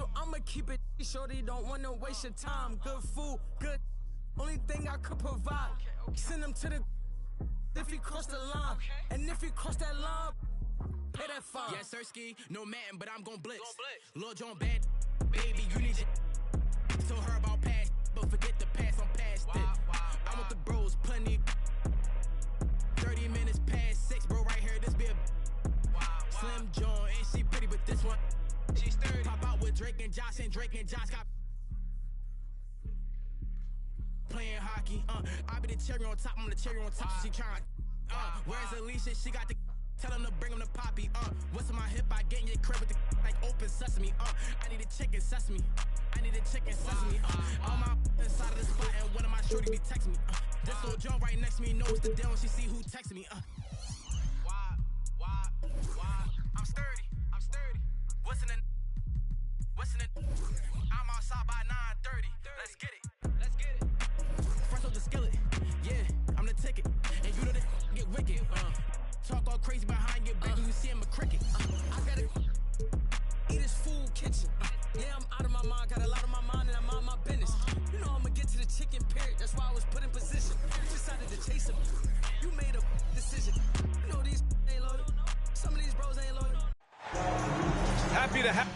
So I'ma keep it shorty, don't wanna waste your time. Good food, good. Only thing I could provide. Send him to the if he cross the line. And if he cross that line, pay that fine. Yeah, Sirski, no man, but I'm gon' blitz. Lil Jon bad, baby, you need your. Told her about past, but forget the past, I'm past it. I want the bros, plenty. 30 minutes past 6, bro, right here, this be a. Slim John, and she pretty, but this one, she's 30. Pop out with Drake and Josh got. Playing hockey, I be the cherry on top, I'm the cherry on top, she trying, where's Alicia, she got the, tell him to bring him the poppy, what's in my hip, I get in your crib with the, like open sesame, I need a chicken sesame, all my inside of the spot, and one of my shorty be texting me, this little John right next to me knows the deal, and she see who texting me, why, I'm sturdy, what's in the, I'm outside by 9:30, let's get it. Fresh off the skillet, yeah, I'm the ticket, and you know that get wicked, talk all crazy behind your back, and you see him a cricket, I gotta eat his food kitchen, yeah, I'm out of my mind, got a lot on my mind, and I'm on my business, you know I'ma get to the chicken period, that's why I was put in position, you decided to chase him, you made a decision, you know these ain't loyal, some of these bros ain't loyal. Happy to have.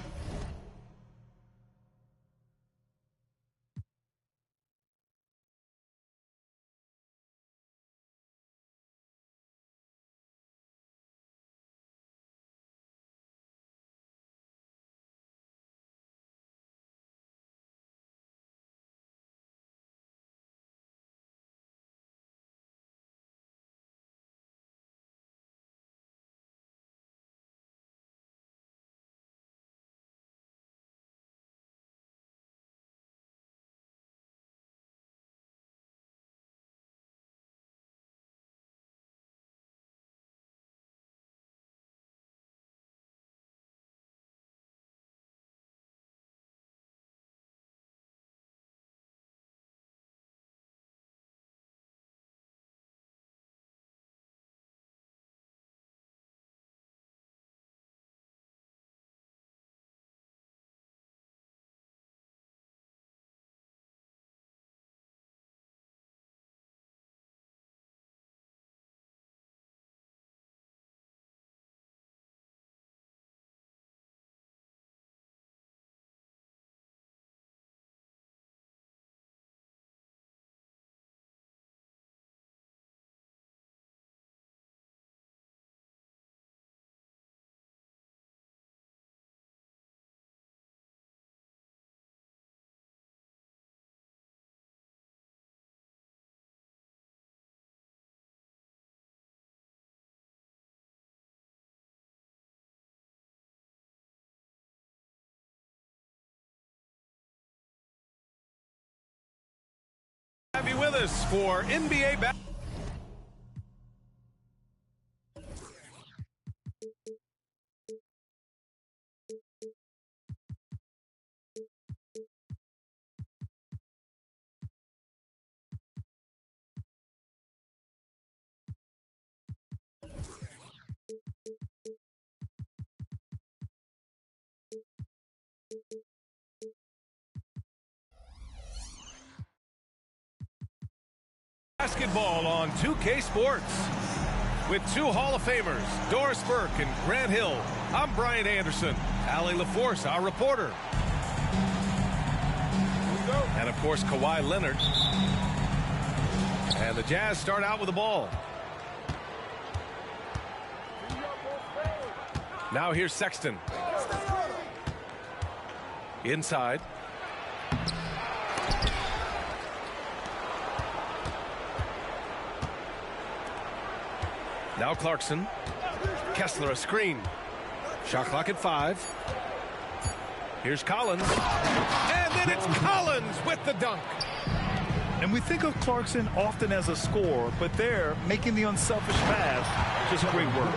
Have you with us for NBA basketball. Basketball on 2K Sports. With two Hall of Famers, Doris Burke and Grant Hill, I'm Brian Anderson. Allie LaForce, our reporter. And, of course, Kawhi Leonard. And the Jazz start out with the ball. Now here's Sexton. Inside. Now Clarkson. Kessler a screen. Shot clock at 5. Here's Collins. And then it's Collins with the dunk. And we think of Clarkson often as a scorer, but there, making the unselfish pass, just great work.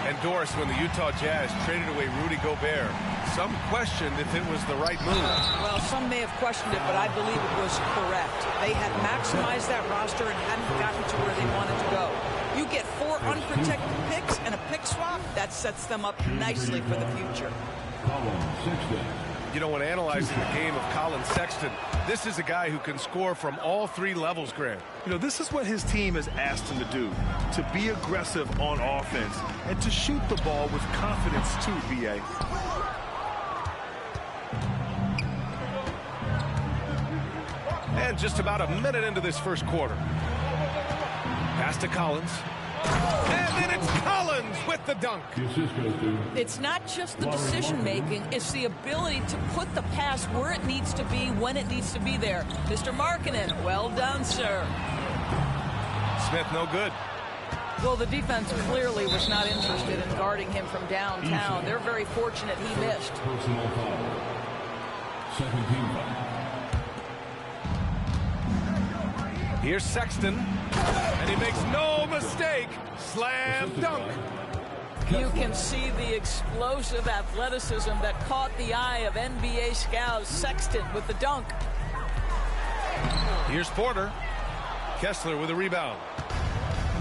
And Doris, when the Utah Jazz traded away Rudy Gobert, some questioned if it was the right move. Well, some may have questioned it, but I believe it was correct. They had maximized that roster and hadn't gotten to where they wanted to go. You get 4 unprotected picks and a pick swap, that sets them up nicely for the future. You know, when analyzing the game of Collin Sexton, this is a guy who can score from all three levels, Grant. You know, this is what his team has asked him to do, to be aggressive on offense and to shoot the ball with confidence too, B.A. And just about a minute into this first quarter. Pass to Collins. And then it's Collins with the dunk. It's not just the decision-making, it's the ability to put the pass where it needs to be, when it needs to be there. Mr. Markkanen, well done, sir. Smith, no good. Well, the defense clearly was not interested in guarding him from downtown. They're very fortunate he missed. Personal foul. 17 foul. Here's Sexton, and he makes no mistake. Slam dunk. You can see the explosive athleticism that caught the eye of NBA scout Sexton with the dunk. Here's Porter. Kessler with a rebound.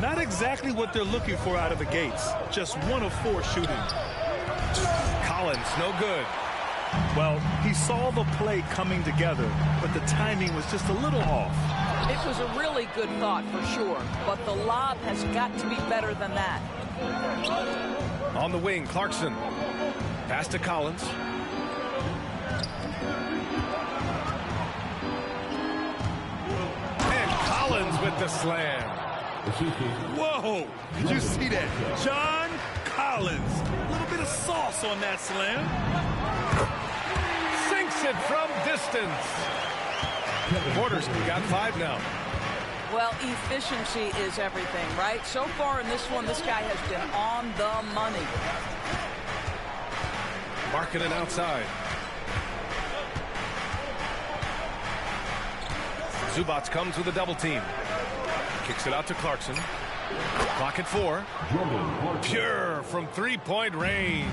Not exactly what they're looking for out of the gates. Just 1 of 4 shooting. Collins, no good. Well, he saw the play coming together, but the timing was just a little off. It was a really good thought for sure, but the lob has got to be better than that. On the wing, Clarkson. Pass to Collins. And Collins with the slam. Whoa! Did you see that? John Collins. A little bit of sauce on that slam. Sinks it from distance. Porter's got 5 now. Well, efficiency is everything, right? So far in this one, this guy has been on the money. Markkanen outside. Zubac comes with a double team. Kicks it out to Clarkson. Clock at 4. Pure from 3-point range.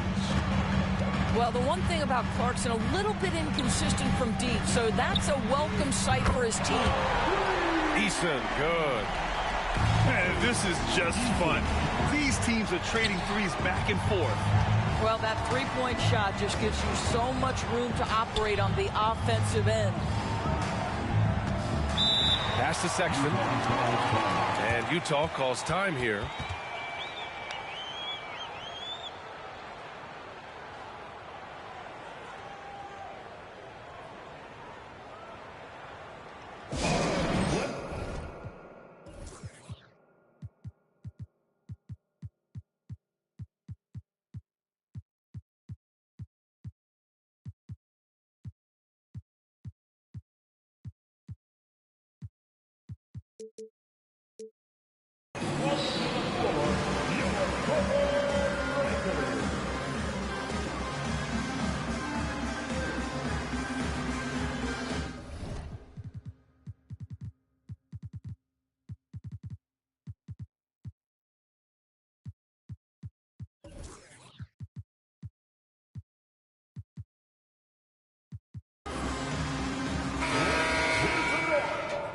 Well, the one thing about Clarkson, a little bit inconsistent from deep, so that's a welcome sight for his team. Eason, good. Man, this is just fun. These teams are trading threes back and forth. Well, that three-point shot just gives you so much room to operate on the offensive end. Pass to Sexton. And Utah calls time here.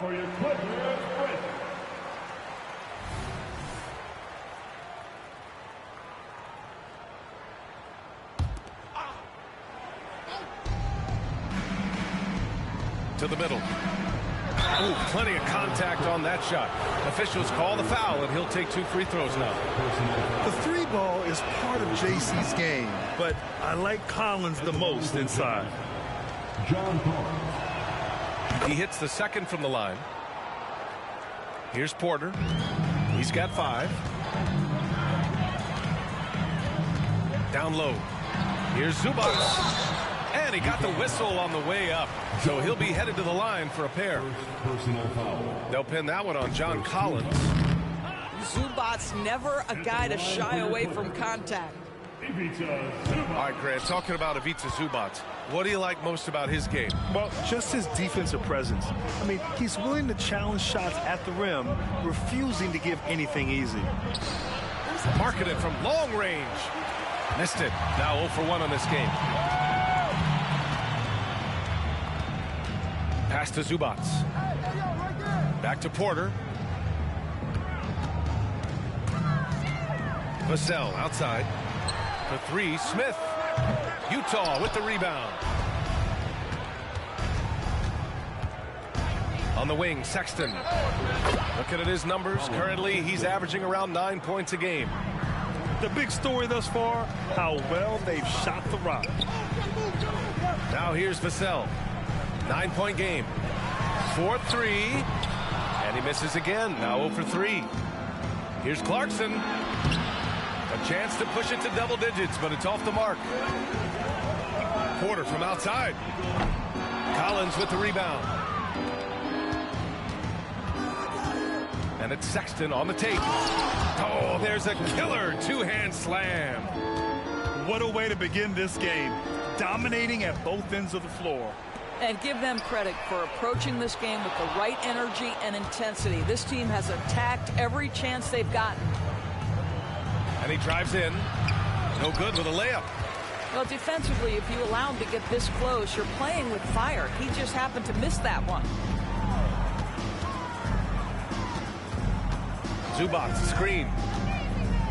For your Clippers, Brent. To the middle. Ooh, plenty of contact on that shot. Officials call the foul, and he'll take 2 free throws now. The 3 ball is part of JC's game, but I like Collins the most inside. John Collins. He hits the second from the line. Here's Porter. He's got 5. Down low. Here's Zubac. And he got the whistle on the way up. So he'll be headed to the line for a pair. Personal foul. They'll pin that one on John Collins. Zubac's never a guy to shy away from contact. All right, Grant, talking about Ivica Zubac, what do you like most about his game? Well, just his defensive presence. I mean, he's willing to challenge shots at the rim, refusing to give anything easy. Markkanen from long range. Missed it. Now 0 for 1 on this game. Pass to Zubac. Back to Porter. Vassell outside. For 3, Smith. Utah with the rebound. On the wing, Sexton. Looking at his numbers, currently he's averaging around 9 points a game. The big story thus far, how well they've shot the rock. Now here's Vassell. 9-point game. 4-3. And he misses again. Now 0 for 3. Here's Clarkson. A chance to push it to double digits, but it's off the mark. Porter from outside. Collins with the rebound. And it's Sexton on the tape. Oh, there's a killer two-hand slam. What a way to begin this game. Dominating at both ends of the floor. And give them credit for approaching this game with the right energy and intensity. This team has attacked every chance they've gotten. And he drives in. No good with a layup. Well, defensively, if you allow him to get this close, you're playing with fire. He just happened to miss that one. Zubac screen.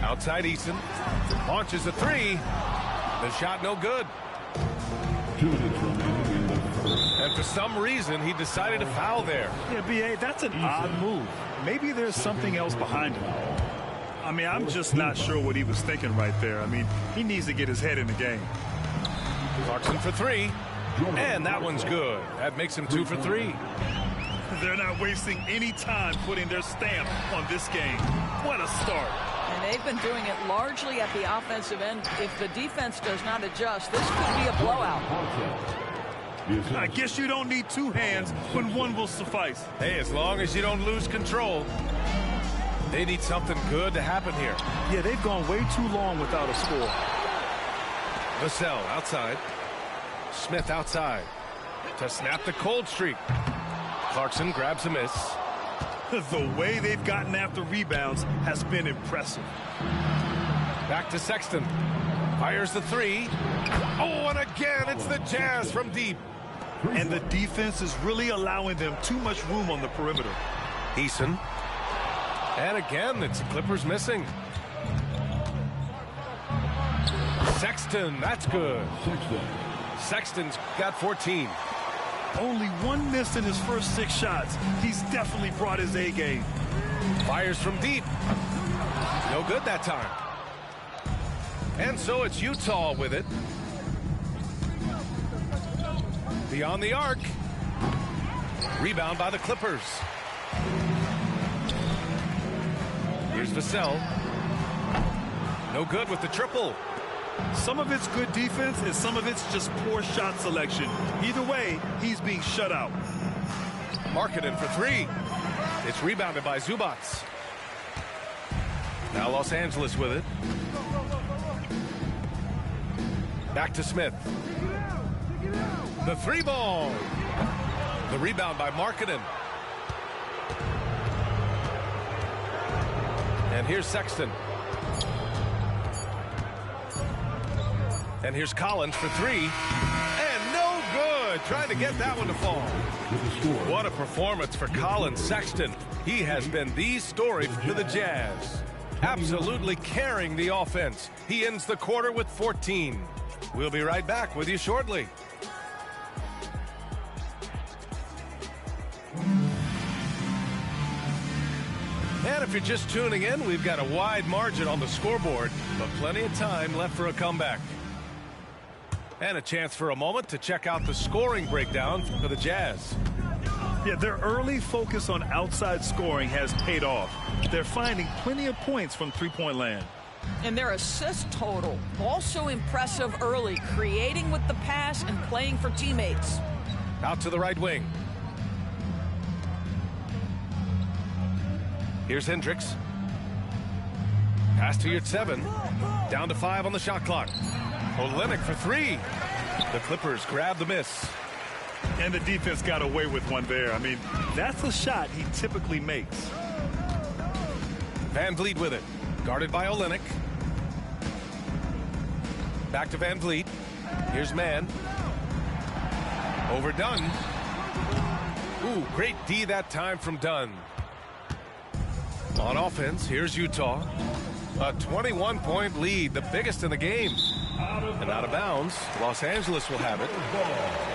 Outside Eason. Launches a three. The shot no good. 2 minutes remaining in the first. And for some reason, he decided to foul there. Yeah, B.A., that's an odd move. Maybe there's something else behind him. I mean, I'm just not sure what he was thinking right there. I mean, he needs to get his head in the game. Clarkson for 3. And that one's good. That makes him 2 for 3. They're not wasting any time putting their stamp on this game. What a start. And they've been doing it largely at the offensive end. If the defense does not adjust, this could be a blowout. I guess you don't need 2 hands when 1 will suffice. Hey, as long as you don't lose control. They need something good to happen here. Yeah, they've gone way too long without a score. Vassell outside. Smith outside. To snap the cold streak. Clarkson grabs a miss. The way they've gotten after rebounds has been impressive. Back to Sexton. Fires the 3. Oh, and again, it's the Jazz from deep. And the defense is really allowing them too much room on the perimeter. Eason. And again, it's the Clippers missing. Sexton, that's good. Sexton's got 14. Only 1 miss in his first 6 shots. He's definitely brought his A game. Fires from deep. No good that time. And so it's Utah with it. Beyond the arc. Rebound by the Clippers. Here's Vassell. No good with the triple. Some of it's good defense and some of it's just poor shot selection. Either way, he's being shut out. Markkanen for 3. It's rebounded by Zubac. Now Los Angeles with it. Back to Smith. The 3 ball. The rebound by Markkanen. And here's Sexton. And here's Collins for 3. And no good. Trying to get that one to fall. What a performance for Collins Sexton. He has been the story for the Jazz. Absolutely carrying the offense. He ends the quarter with 14. We'll be right back with you shortly. And if you're just tuning in, we've got a wide margin on the scoreboard, but plenty of time left for a comeback. And a chance for a moment to check out the scoring breakdown for the Jazz. Yeah, their early focus on outside scoring has paid off. They're finding plenty of points from three-point land. And their assist total, also impressive early, creating with the pass and playing for teammates. Out to the right wing. Here's Hendricks. Pass to Yurtseven. Down to 5 on the shot clock. Olynyk for 3. The Clippers grab the miss. And the defense got away with one there. I mean, that's a shot he typically makes. Van Vliet with it. Guarded by Olynyk. Back to Van Vliet. Here's Mann. Over Dunn. Ooh, great D that time from Dunn. On offense, here's Utah. A 21-point lead, the biggest in the game. And out of bounds, Los Angeles will have it.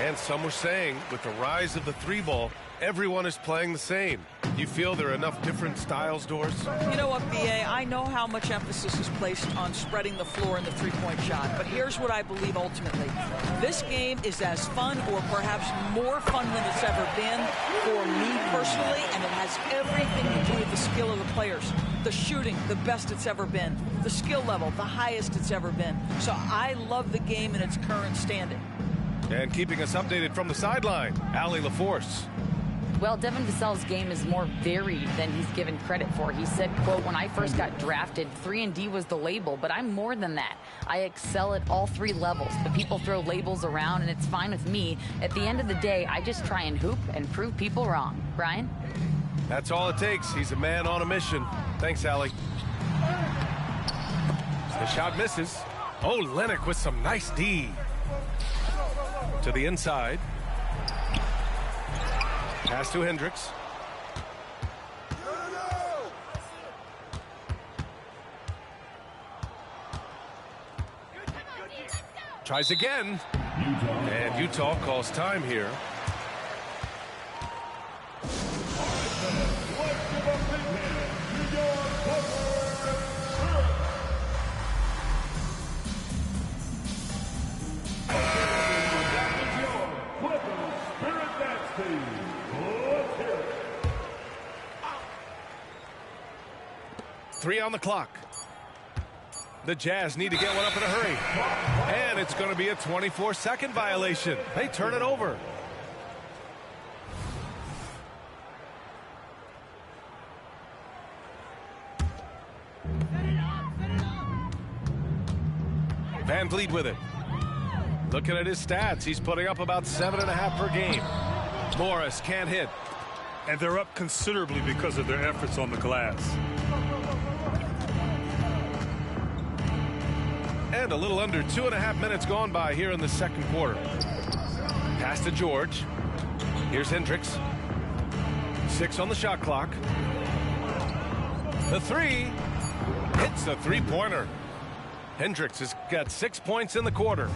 And some were saying, with the rise of the three ball, everyone is playing the same. You feel there are enough different styles, Doris? You know what, B.A., I know how much emphasis is placed on spreading the floor in the three-point shot, but here's what I believe ultimately. This game is as fun or perhaps more fun than it's ever been for me personally, and it has everything to do with the skill of the players. The shooting, the best it's ever been. The skill level, the highest it's ever been. So I love the game in its current standing. And keeping us updated from the sideline, Allie LaForce. Well, Devin Vassell's game is more varied than he's given credit for. He said, quote, when I first got drafted, 3-and-D was the label, but I'm more than that. I excel at all three levels. The people throw labels around, and it's fine with me. At the end of the day, I just try and hoop and prove people wrong. Brian? That's all it takes. He's a man on a mission. Thanks, Allie. The shot misses. Oh, Lennox with some nice D. To the inside. Pass to Hendricks. Tries again. And Utah calls time here. Three on the clock. The Jazz need to get one up in a hurry. And it's going to be a 24-second violation. They turn it over. Van Vliet with it. Looking at his stats, he's putting up about 7.5 per game. Morris can't hit. And they're up considerably because of their efforts on the glass. And a little under 2.5 minutes gone by here in the second quarter. Pass to George. Here's Hendricks. 6 on the shot clock. The three hits the three-pointer. Hendricks has got 6 points in the quarter.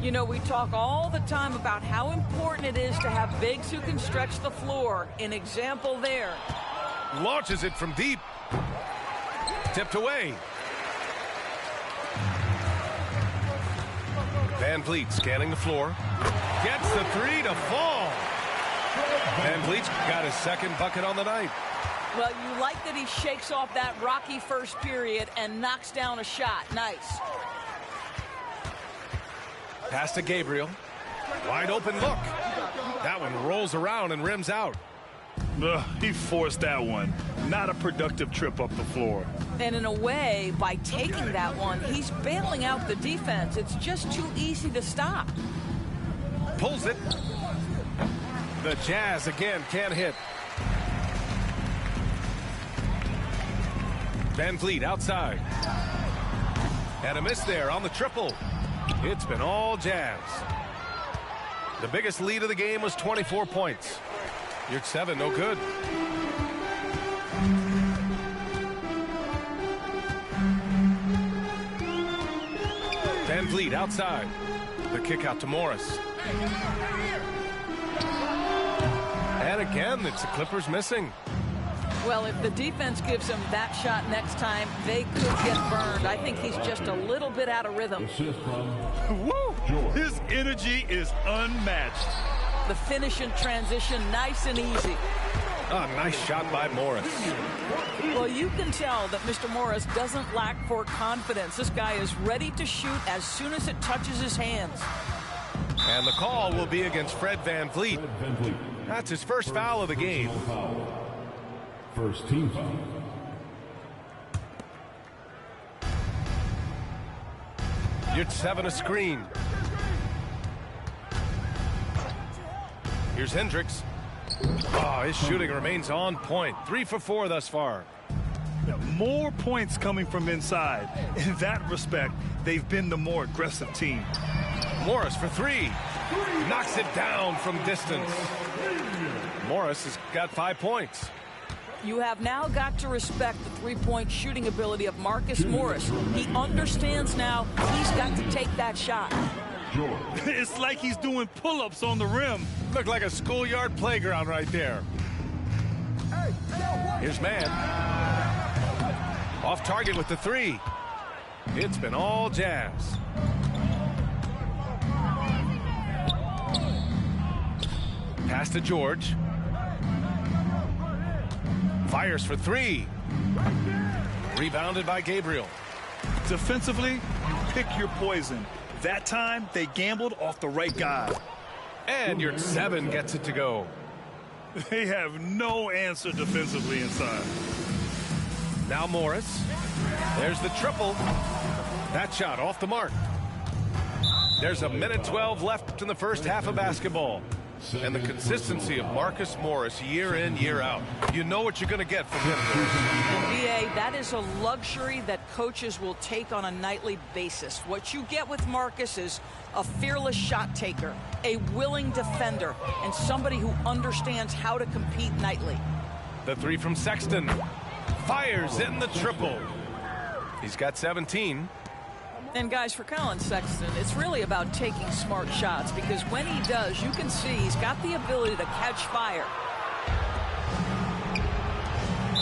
You know, we talk all the time about how important it is to have bigs who can stretch the floor. An example there. Launches it from deep. Tipped away. Van Vliet scanning the floor. Gets the three to fall. Van Vliet's got his second bucket on the night. Well, you like that he shakes off that rocky first period and knocks down a shot. Nice. Pass to Gabriel. Wide open look. That one rolls around and rims out. He forced that one. Not a productive trip up the floor. And in a way, by taking that one, he's bailing out the defense. It's just too easy to stop. Pulls it. The Jazz again can't hit. Van Vliet outside. And a miss there on the triple. It's been all Jazz. The biggest lead of the game was 24 points. You're at 7, no good. Van Vliet outside. The kick out to Morris. And again, it's the Clippers missing. Well, if the defense gives him that shot next time, they could get burned. I think he's just a little bit out of rhythm. Woo! His energy is unmatched. The finish and transition, nice and easy. Oh, nice shot by Morris. Well, you can tell that Mr. Morris doesn't lack for confidence. This guy is ready to shoot as soon as it touches his hands. And the call will be against Fred Van Vliet. That's his first foul of the game. First team foul. You're at 7, a screen. Here's Hendricks. Oh, his shooting remains on point. 3 for 4 thus far. More points coming from inside. In that respect, they've been the more aggressive team. Morris for 3. Knocks it down from distance. Morris has got 5 points. You have now got to respect the three-point shooting ability of Marcus Morris. He understands now he's got to take that shot. It's like he's doing pull-ups on the rim. Looked like a schoolyard playground right there. Here's Mann. Off target with the three. It's been all Jazz. Pass to George. Fires for three. Rebounded by Gabriel. Defensively, you pick your poison. That time, they gambled off the right guy. And your 7 gets it to go. They have no answer defensively inside. Now Morris. There's the triple. That shot off the mark. There's a minute 12 left in the first half of basketball. And the consistency of Marcus Morris year in, year out. You know what you're going to get from him. BA, that is a luxury that coaches will take on a nightly basis. What you get with Marcus is a fearless shot taker, a willing defender, and somebody who understands how to compete nightly. The three from Sexton. Fires in the triple. He's got 17. And guys, for Collin Sexton, it's really about taking smart shots, because when he does, you can see he's got the ability to catch fire.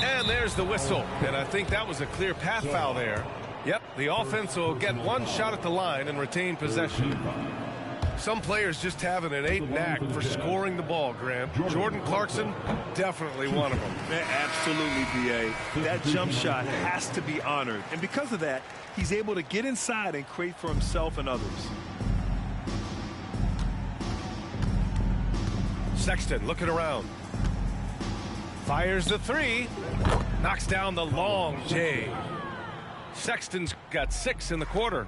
And there's the whistle. And I think that was a clear path foul there. Yep, the offense will get one shot at the line and retain possession. Some players just have an innate knack for scoring the ball, Grant. Jordan Clarkson, definitely one of them. Absolutely, B.A. That jump shot has to be honored. And because of that, he's able to get inside and create for himself and others. Sexton looking around. Fires the three. Knocks down the long J. Sexton's got 6 in the quarter.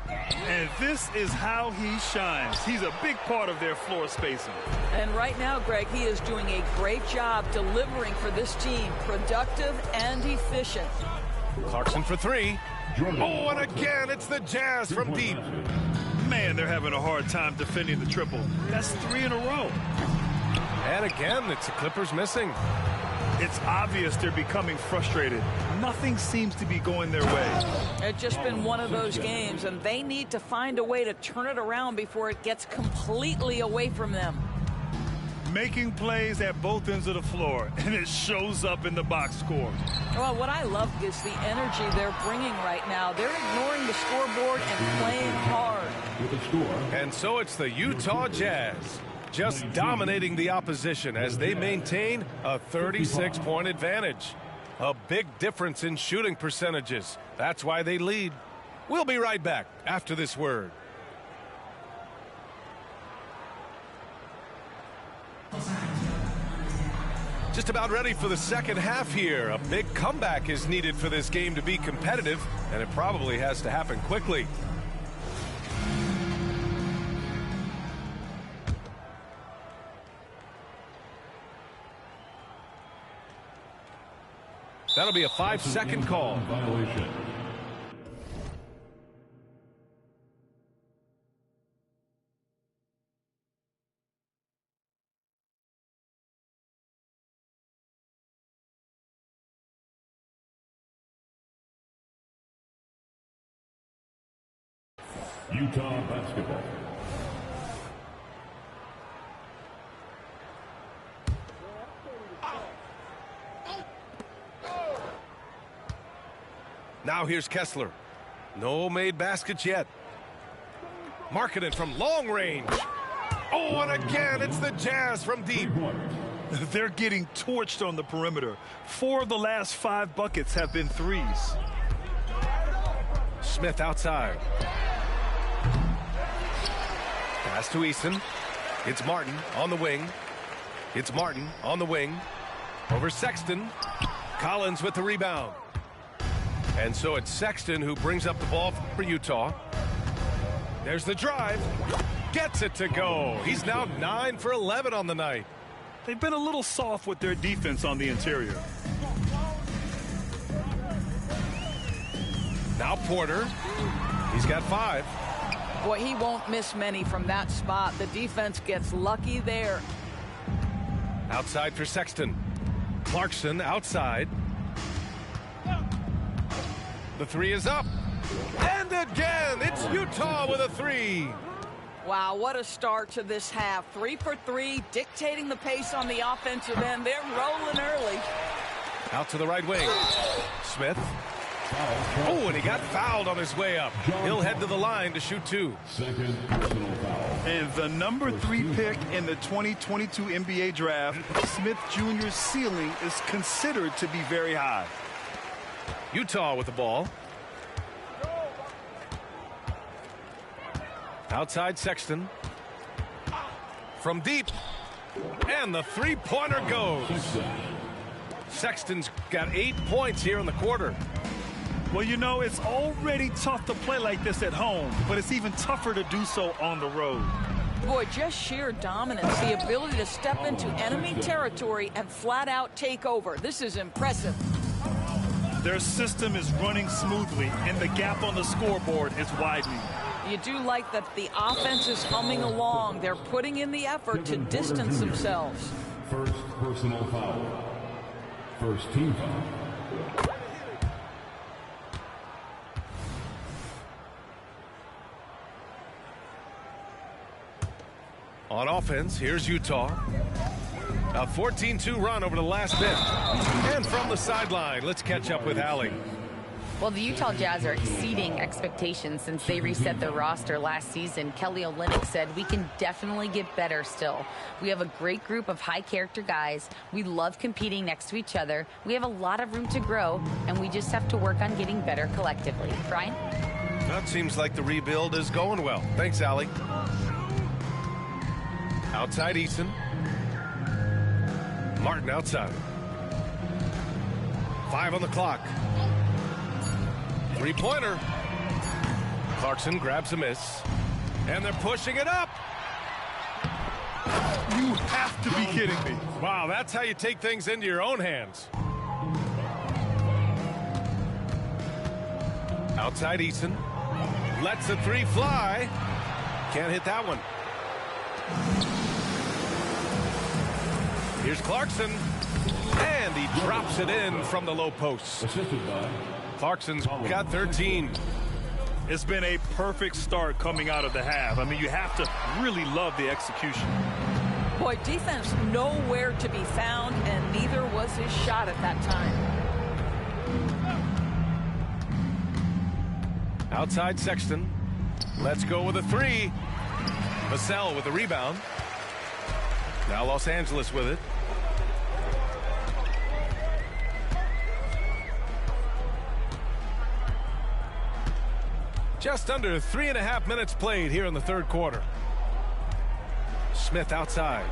And this is how he shines. He's a big part of their floor spacing. And right now, Greg, he is doing a great job delivering for this team. Productive and efficient. Clarkson for three. Oh, and again, it's the Jazz from deep. Man, they're having a hard time defending the triple. That's 3 in a row. And again, it's the Clippers missing. It's obvious they're becoming frustrated. Nothing seems to be going their way. It's just been one of those games, and they need to find a way to turn it around before it gets completely away from them. Making plays at both ends of the floor, and it shows up in the box score. Well, what I love is the energy they're bringing right now. They're ignoring the scoreboard and playing hard. And so it's the Utah Jazz, just dominating the opposition as they maintain a 36-point advantage. A big difference in shooting percentages. That's why they lead. We'll be right back after this word. Just about ready for the second half here. A big comeback is needed for this game to be competitive, and it probably has to happen quickly. That'll be a 5-second call. Violation. Utah basketball. Now here's Kessler. No made baskets yet. Markkanen from long range. Oh, and again, it's the Jazz from deep. They're getting torched on the perimeter. 4 of the last 5 buckets have been threes. Smith outside. Pass to Eason. It's Martin on the wing. It's Martin on the wing. Over Sexton. Collins with the rebound. And so it's Sexton who brings up the ball for Utah. There's the drive. Gets it to go. He's now 9 for 11 on the night. They've been a little soft with their defense on the interior. Now Porter. He's got 5. Boy, he won't miss many from that spot. The defense gets lucky there. Outside for Sexton. Clarkson outside. The three is up. And again, it's Utah with a three. Wow, what a start to this half. 3 for 3, dictating the pace on the offensive end. They're rolling early. Out to the right wing. Smith. Oh, and he got fouled on his way up. He'll head to the line to shoot 2. Second personal foul. And the number 3 pick in the 2022 NBA draft, Smith Jr.'s ceiling is considered to be very high. Utah with the ball. Outside Sexton. From deep. And the three-pointer goes. Sexton's got 8 points here in the quarter. Well, you know, it's already tough to play like this at home, but it's even tougher to do so on the road. Boy, just sheer dominance, the ability to step into enemy territory and flat out take over. This is impressive. Their system is running smoothly, and the gap on the scoreboard is widening. You do like that the offense is humming along. They're putting in the effort to distance themselves. First personal foul. First team foul. On offense, here's Utah. A 14-2 run over the last bit. And from the sideline, let's catch up with Allie. Well, the Utah Jazz are exceeding expectations since they reset their roster last season. Kelly Olynyk said, "We can definitely get better still. We have a great group of high-character guys. We love competing next to each other. We have a lot of room to grow, and we just have to work on getting better collectively." Brian? That seems like the rebuild is going well. Thanks, Allie. Outside Eason. Martin outside. 5 on the clock. Three-pointer. Clarkson grabs a miss. And they're pushing it up. You have to be kidding me. Wow, that's how you take things into your own hands. Outside Eason. Lets the three fly. Can't hit that one. Here's Clarkson. And he drops it in from the low post. Assisted by Clarkson's got 13. It's been a perfect start coming out of the half. I mean, you have to really love the execution. Boy, defense nowhere to be found, and neither was his shot at that time. Outside Sexton. Let's go with a three. Vassell with the rebound. Now Los Angeles with it. Just under 3.5 minutes played here in the third quarter. Smith outside.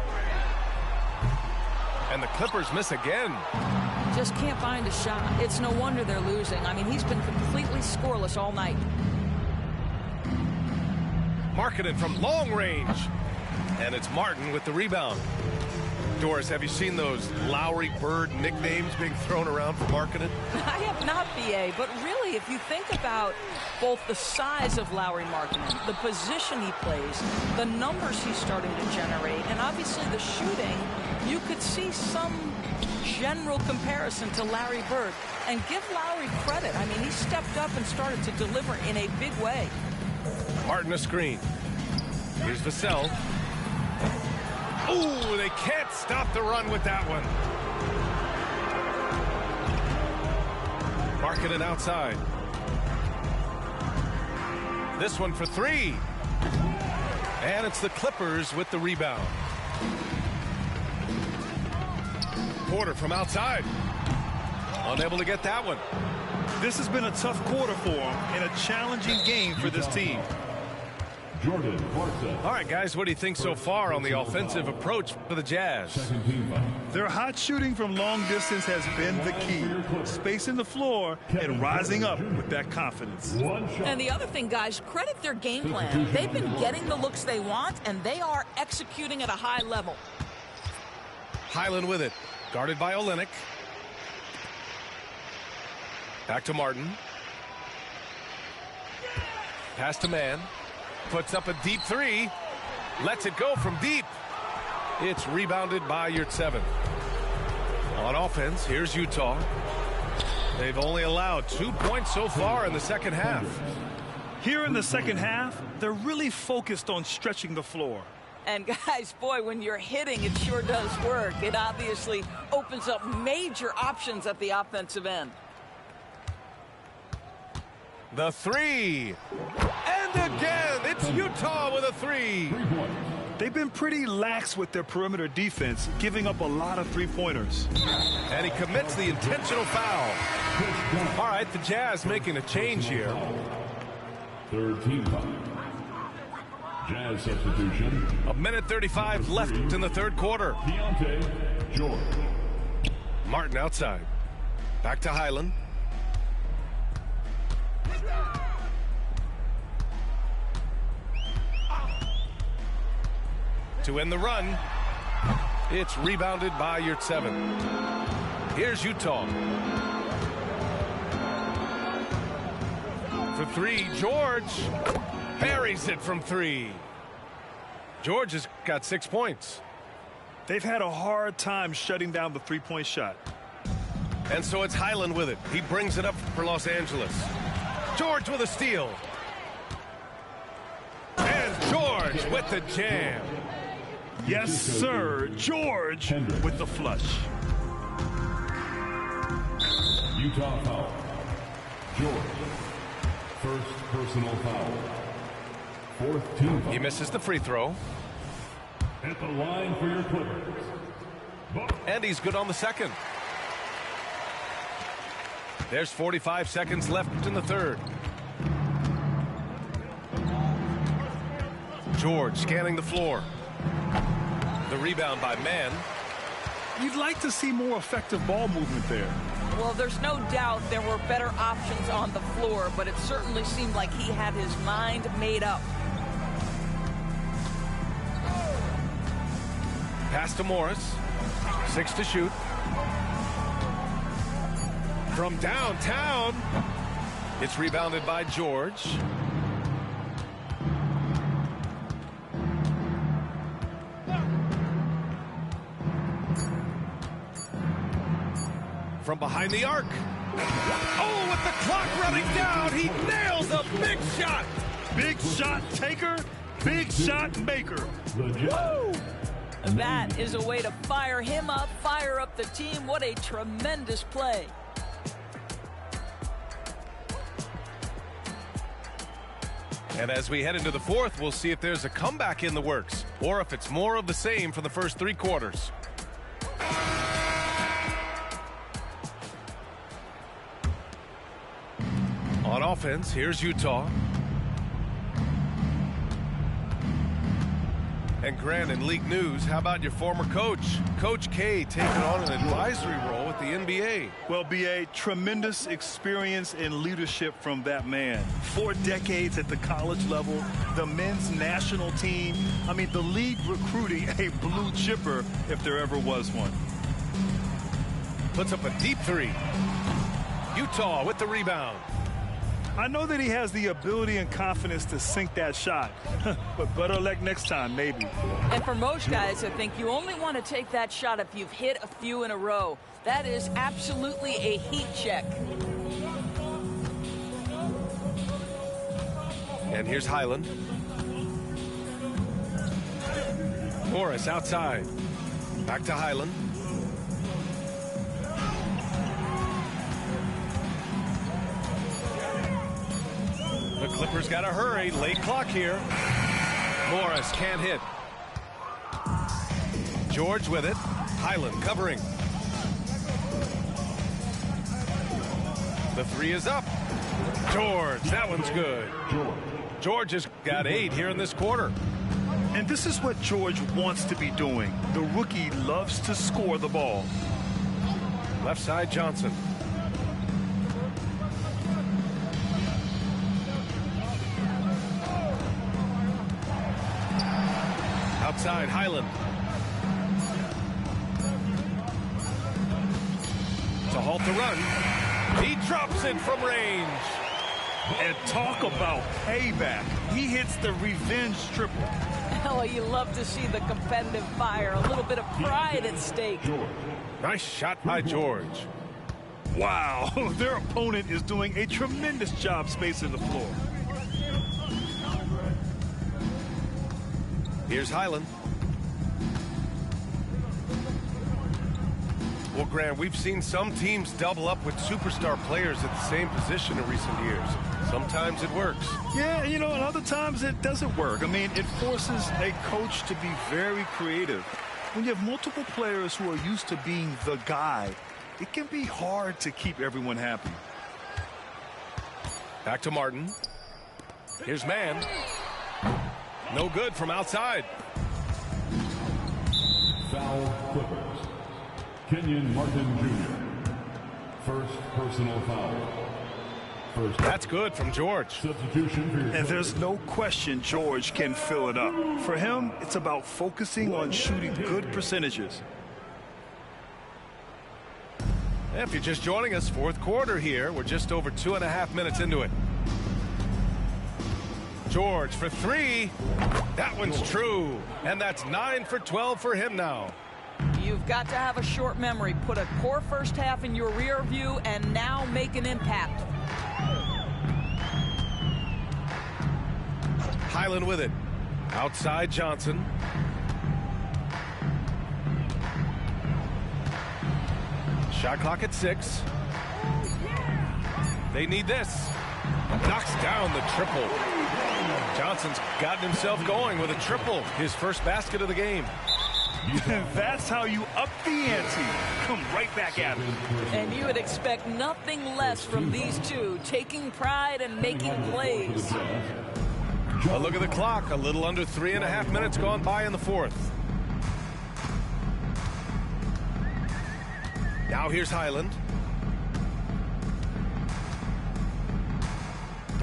And the Clippers miss again. Just can't find a shot. It's no wonder they're losing. I mean, he's been completely scoreless all night. Markkanen from long range. And it's Martin with the rebound. Doris, have you seen those Lowry Bird nicknames being thrown around for Markkanen? I have not, BA, but really, if you think about both the size of Lauri Markkanen, the position he plays, the numbers he's starting to generate, and obviously the shooting, you could see some general comparison to Larry Bird. And give Lowry credit. I mean, he stepped up and started to deliver in a big way. Martin a screen. Here's Vassell. Ooh, they can't stop the run with that one. Markkanen outside. This one for three. And it's the Clippers with the rebound. Porter from outside. Unable to get that one. This has been a tough quarter for him and a challenging game for this team. Jordan Clarkson. All right, guys, what do you think so far on the offensive approach for the Jazz? Second team foul. Their hot shooting from long distance has been the key. Spacing the floor and rising up with that confidence. One shot. And the other thing, guys, credit their game plan. They've been getting the looks they want, and they are executing at a high level. Highland with it. Guarded by Olynyk. Back to Martin. Pass to Mann. Puts up a deep three. Lets it go from deep. It's rebounded by Yurtseven. On offense, here's Utah. They've only allowed 2 points so far in the second half. Here in the second half, they're really focused on stretching the floor. And guys, boy, when you're hitting, it sure does work. It obviously opens up major options at the offensive end. The three. And again, it's Utah with a three. They've been pretty lax with their perimeter defense, giving up a lot of three-pointers. And he commits the intentional foul. All right, the Jazz making a change here. Third team foul. Jazz substitution. 1:35 left in the third quarter. Keontae George. Martin outside. Back to Highland. To end the run. It's rebounded by Yurtseven. Here's Utah. For three, George buries it from three. George has got 6 points. They've had a hard time shutting down the three-point shot. And so it's Highland with it. He brings it up for Los Angeles. George with a steal. And George with the jam. Yes, sir. George with the flush. Utah foul. George. First personal foul. Fourth team foul. He misses the free throw. At the line for your Clippers. And he's good on the second. There's 45 seconds left in the third. George scanning the floor. The rebound by Mann. You'd like to see more effective ball movement there. Well, there's no doubt there were better options on the floor, but it certainly seemed like he had his mind made up. Pass to Morris. 6 to shoot. From downtown. It's rebounded by George. From behind the arc. Oh, with the clock running down, he nails a big shot. Big shot taker, big shot maker. Woo! That is a way to fire him up, fire up the team. What a tremendous play. And as we head into the fourth, we'll see if there's a comeback in the works or if it's more of the same for the first 3 quarters. On offense, here's Utah. And Grant, in league news, how about your former coach? Coach K taking on an advisory role at the NBA. Well, B.A., tremendous experience and leadership from that man. 4 decades at the college level, the men's national team. I mean, the league recruiting a blue chipper if there ever was one. Puts up a deep three. Utah with the rebound. I know that he has the ability and confidence to sink that shot, but better luck next time, maybe. And for most guys, I think you only want to take that shot if you've hit a few in a row. That is absolutely a heat check. And here's Highland. Morris outside. Back to Highland. The Clippers got to hurry. Late clock here. Morris can't hit. George with it. Highland covering. The three is up. George, that one's good. George has got 8 here in this quarter. And this is what George wants to be doing. The rookie loves to score the ball. Left side, Johnson. Outside, Highland. To halt the run. He drops it from range. And talk about payback. He hits the revenge triple. Oh, you love to see the competitive fire, a little bit of pride at stake. Nice shot by George. Wow, their opponent is doing a tremendous job spacing the floor. Here's Highland. Well, Grant, we've seen some teams double up with superstar players at the same position in recent years. Sometimes it works. Yeah, you know, and other times it doesn't work. I mean, it forces a coach to be very creative. When you have multiple players who are used to being the guy, it can be hard to keep everyone happy. Back to Martin. Here's Mann. No good from outside. Foul Clippers. Kenyon Martin Jr. First personal foul. That's good from George. Substitution for your And there's no question George can fill it up. For him, it's about focusing on shooting good percentages. If you're just joining us, fourth quarter here. We're just over 2.5 minutes into it. George for three. That one's true. And that's 9 for 12 for him now. You've got to have a short memory. Put a poor first half in your rear view and now make an impact. Highland with it. Outside Johnson. Shot clock at 6. They need this. Knocks down the triple. Johnson's gotten himself going with a triple. His first basket of the game. That's how you up the ante. Come right back at it. And you would expect nothing less from these two, taking pride and making plays. A look at the clock. A little under 3.5 minutes gone by in the fourth. Now here's Highland.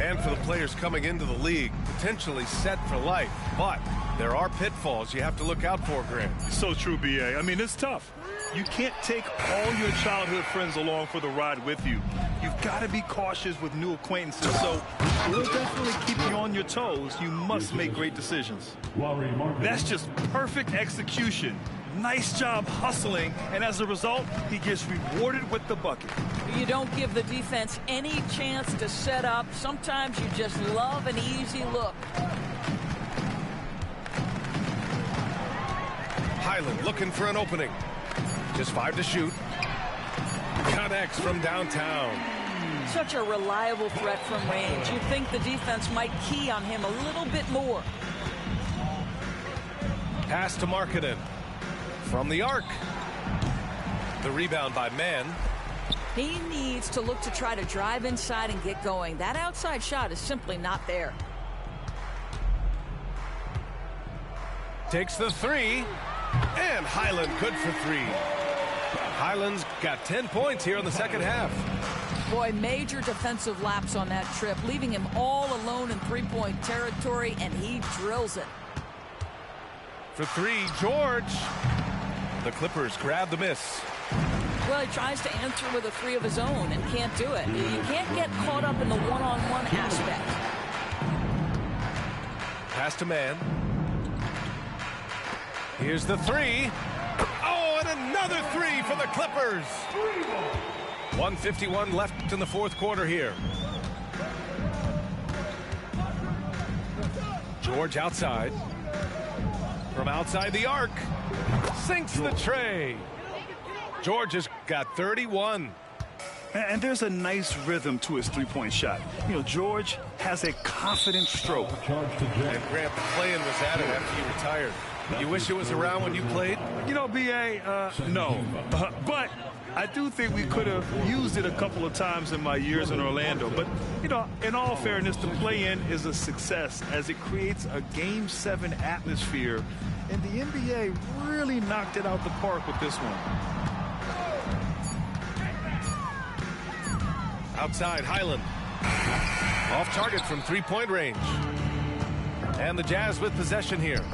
And for the players coming into the league, potentially set for life. But there are pitfalls you have to look out for, Grant. So true, B.A. I mean, it's tough. You can't take all your childhood friends along for the ride with you. You've got to be cautious with new acquaintances. So it'll definitely keep you on your toes. You must make great decisions. That's just perfect execution. Nice job hustling, and as a result, he gets rewarded with the bucket. You don't give the defense any chance to set up. Sometimes you just love an easy look. Highland looking for an opening. Just 5 to shoot. Connects from downtown. Such a reliable threat from range. You'd think the defense might key on him a little bit more. Pass to Markkanen. From the arc. The rebound by Mann. He needs to look to try to drive inside and get going. That outside shot is simply not there. Takes the three. And Highland good for 3. Highland's got 10 points here in the second half. Boy, major defensive lapse on that trip, leaving him all alone in three-point territory, and he drills it. For 3, George. The Clippers grab the miss. Well, he tries to answer with a 3 of his own and can't do it. You can't get caught up in the one-on-one aspect. Pass to Mann. Here's the 3. Oh, and another 3 for the Clippers. 1:51 left in the fourth quarter here. George outside. From outside the arc. Sinks the tray. George has got 31. And there's a nice rhythm to his three-point shot. You know, George has a confident stroke. And Grant, playing was at it after you retired. You wish it was around when you played? You know, B.A., no. But I do think we could have used it a couple of times in my years in Orlando. But, you know, in all fairness, the play-in is a success as it creates a Game 7 atmosphere. And the NBA really knocked it out the park with this one. Outside, Highland. Off target from three-point range. And the Jazz with possession here.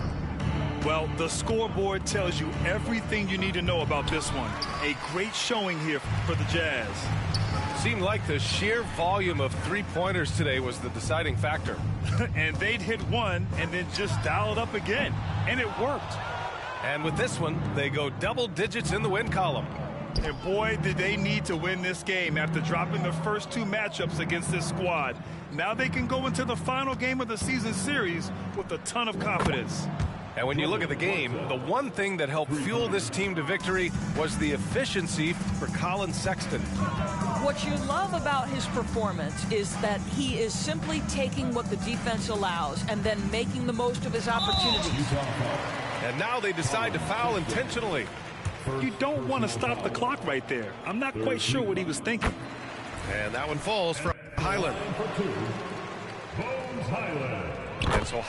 Well, the scoreboard tells you everything you need to know about this one. A great showing here for the Jazz. Seemed like the sheer volume of three-pointers today was the deciding factor. And they'd hit one and then just dial it up again. And it worked. And with this one, they go double digits in the win column. And boy, did they need to win this game after dropping the first two matchups against this squad. Now they can go into the final game of the season series with a ton of confidence. And when you look at the game, the one thing that helped fuel this team to victory was the efficiency for Collin Sexton. What you love about his performance is that he is simply taking what the defense allows and then making the most of his opportunities. And now they decide to foul intentionally. You don't want to stop the clock right there. I'm not quite sure what he was thinking. And that one falls for Highland. And so